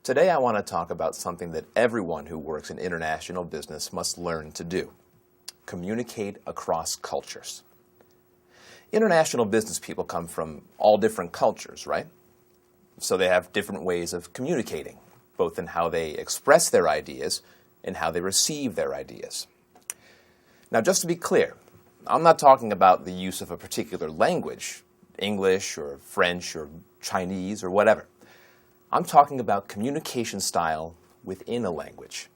Today I want to talk about something that everyone who works in international business must learn to do: communicate across cultures. International business people come from all different cultures, right? So they have different ways of communicating, both in how they express their ideas and how they receive their ideas. Now, just to be clear, I'm not talking about the use of a particular language, English or French or Chinese or whatever. I'm talking about communication style within a language.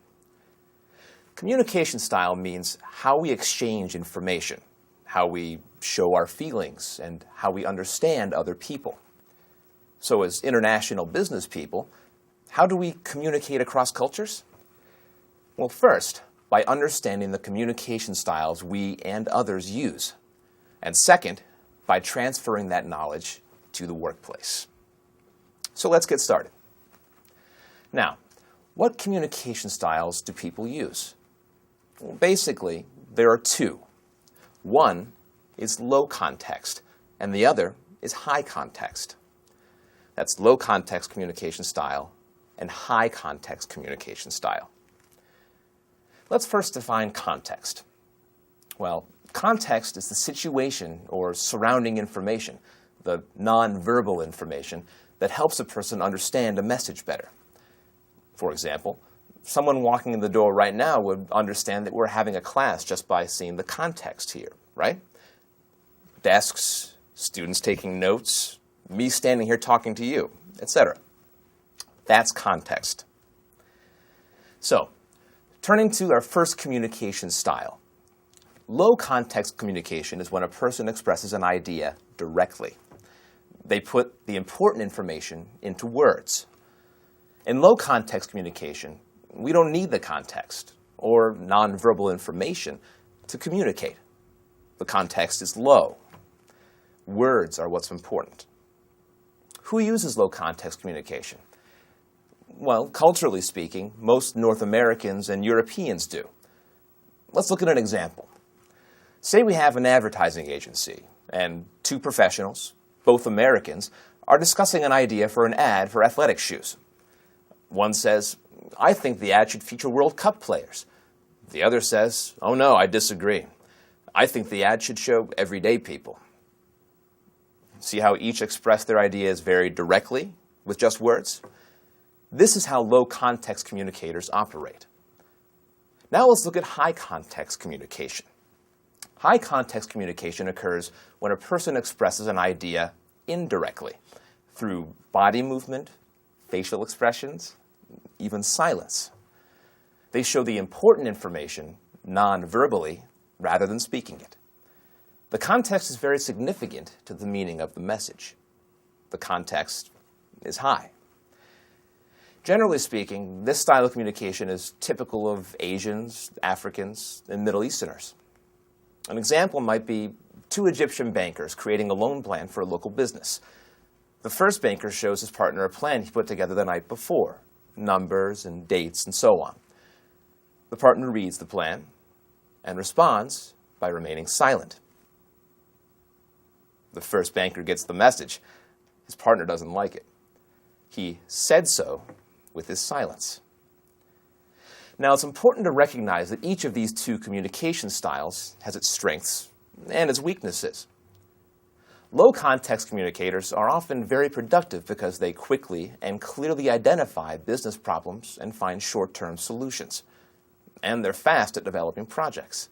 Communication style means how we exchange information, how we show our feelings, and how we understand other people. So as international business people, how do we communicate across cultures? Well, first, by understanding the communication styles we and others use. And second, by transferring that knowledge to the workplace. So let's get started. Now, what communication styles do people use? Well, basically, there are two. One is low context, and the other is high context. That's low context communication style and high context communication style. Let's first define context. Well, context is the situation or surrounding information, the nonverbal information that helps a person understand a message better. For example, someone walking in the door right now would understand that we're having a class just by seeing the context here, right? Desks, students taking notes, me standing here talking to you, etc. That's context. So, turning to our first communication style. Low context communication is when a person expresses an idea directly. They put the important information into words. In low context communication, we don't need the context or nonverbal information to communicate. The context is low. Words are what's important. Who uses low context communication? Well, culturally speaking, most North Americans and Europeans do. Let's look at an example. Say we have an advertising agency, and two professionals, both Americans, are discussing an idea for an ad for athletic shoes. One says, "I think the ad should feature World Cup players." The other says, "Oh no, I disagree. I think the ad should show everyday people." See how each expressed their ideas very directly with just words? This is how low context communicators operate. Now let's look at high context communication. High context communication occurs when a person expresses an idea indirectly through body movement, facial expressions, even silence. They show the important information non-verbally rather than speaking it. The context is very significant to the meaning of the message. The context is high. Generally speaking, this style of communication is typical of Asians, Africans, and Middle Easterners. An example might be two Egyptian bankers creating a loan plan for a local business. The first banker shows his partner a plan he put together the night before, numbers and dates and so on. The partner reads the plan and responds by remaining silent. The first banker gets the message. His partner doesn't like it. He said so with his silence. Now, it's important to recognize that each of these two communication styles has its strengths and its weaknesses. Low context communicators are often very productive because they quickly and clearly identify business problems and find short-term solutions. And they're fast at developing projects.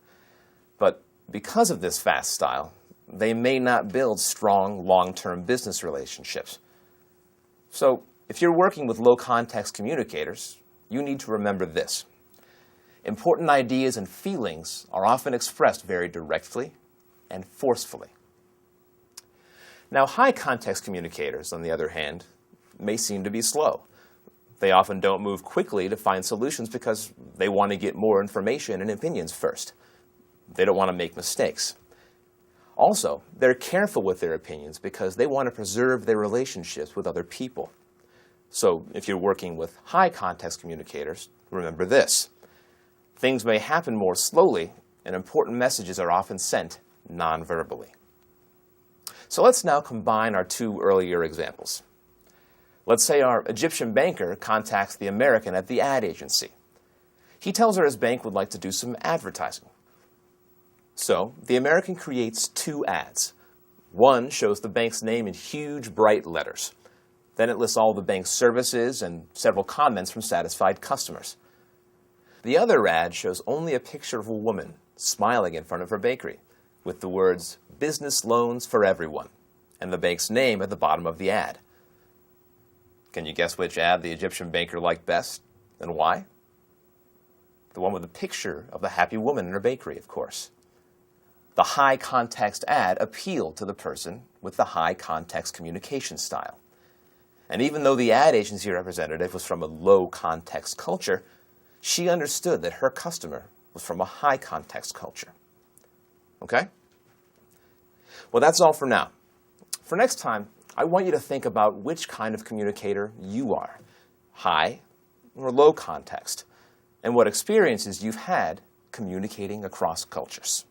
But because of this fast style, they may not build strong, long-term business relationships. So, if you're working with low context communicators, you need to remember this. Important ideas and feelings are often expressed very directly and forcefully. Now, high context communicators, on the other hand, may seem to be slow. They often don't move quickly to find solutions because they want to get more information and opinions first. They don't want to make mistakes. Also, they're careful with their opinions because they want to preserve their relationships with other people. So, if you're working with high context communicators, remember this. Things may happen more slowly, and important messages are often sent non-verbally. So let's now combine our two earlier examples. Let's say our Egyptian banker contacts the American at the ad agency. He tells her his bank would like to do some advertising. So the American creates 2 ads. One shows the bank's name in huge, bright letters. Then it lists all the bank's services and several comments from satisfied customers. The other ad shows only a picture of a woman smiling in front of her bakery, with the words, "Business loans for everyone," and the bank's name at the bottom of the ad. Can you guess which ad the Egyptian banker liked best, and why? The one with the picture of the happy woman in her bakery, of course. The high-context ad appealed to the person with the high-context communication style. And even though the ad agency representative was from a low-context culture, she understood that her customer was from a high-context culture. Okay? Well, that's all for now. For next time, I want you to think about which kind of communicator you are, high or low context, and what experiences you've had communicating across cultures.